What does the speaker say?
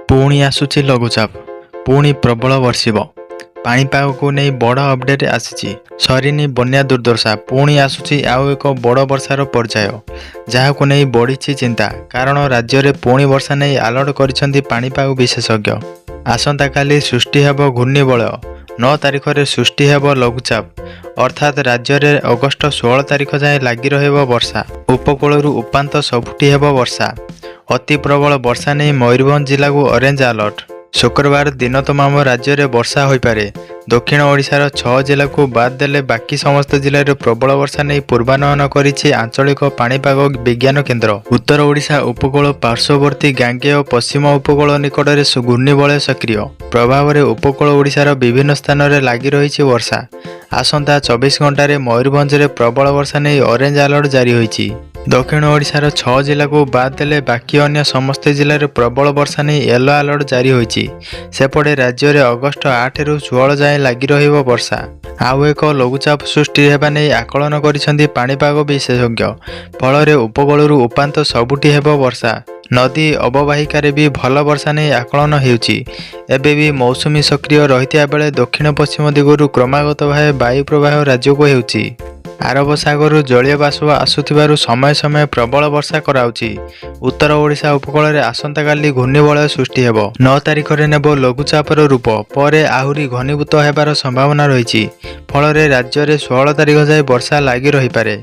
पुणी आसुची लघुचाप पुणी प्रबल वर्षिब पाणीपाग को नहीं बड़ अपडेट आसी सरीनी बन्या दुर्दशा पुणी आसुची आउ एक बड़ वर्षार पर्याय जहां नहीं बढ़ी चिंता कारण राज्य में पुणी वर्षा नहीं अलर्ट कर पाणीपाग विशेषज्ञ। आसंता काली सृष्टि हेब घूर्णिबलय 9 तारिख में सृष्टि हेब लघुचाप अर्थात राज्य में अगस्ट 16 तारिख जाए लगी रहिब वर्षा। उपकूल उपात सबुठी हेब वर्षा। अति प्रबल वर्षा नहीं मयूरभंज जिला को ऑरेंज अलर्ट। शुक्रवार दिन तमाम राज्य में वर्षा हो पारे। दक्षिण ओडिशार 6 जिला को बाद देले बाकी समस्त जिले में प्रबल वर्षा नहीं पूर्वानुमान करिछि आंचलिक पाणीपाग विज्ञान केन्द्र। उत्तर ओडिशा उपकूल पार्श्ववर्ती गांगे और पश्चिम उपकूल निकट में घूर्णिबलय सक्रिय प्रभाव में उपकूल ओडिशार विभिन्न स्थान में लगी रही वर्षा। आसंता 24 घंटे मयूरभंज में प्रबल वर्षा नहीं ऑरेंज अलर्ट जारी होइछि। दक्षिण ओडिशार 6 जिला को बाद देले बाकी अन्य समस्त जिले में प्रबल वर्षा नहीं येलो अलर्ट जारी होइछि। सेपटे राज्य में अगस्ट 8 रु 16 जाए लगी रहिब वर्षा। आउ एक लघुचाप सृष्टि हेबा नहीं आकलन करिसेंती पाणीपाग विशेषज्ञ। फल उपकूल उपात सबुठी हेब वर्षा। नदी अववाहिकार भी भल वर्षा नहीं आकलन होउछि। एबे भी मौसुमी सक्रिय रहिता बेले दक्षिण पश्चिम दिगरु क्रमागत भाव वायु प्रवाह राज्य को हेउछि। आरब सागर जलीय बाष्प आसुथिबारु समय समय प्रबल वर्षा कराउछि। उत्तर ओडिशा उपकूल में आसंता काली घूर्णिबलय सृष्टि हेब। 9 तारिख में नेब लघुचापर रूप पर आहुरी घनीभूत हेबार संभावना रही। फल राज्य में 16 तारिख जाए वर्षा लगी रही पारे।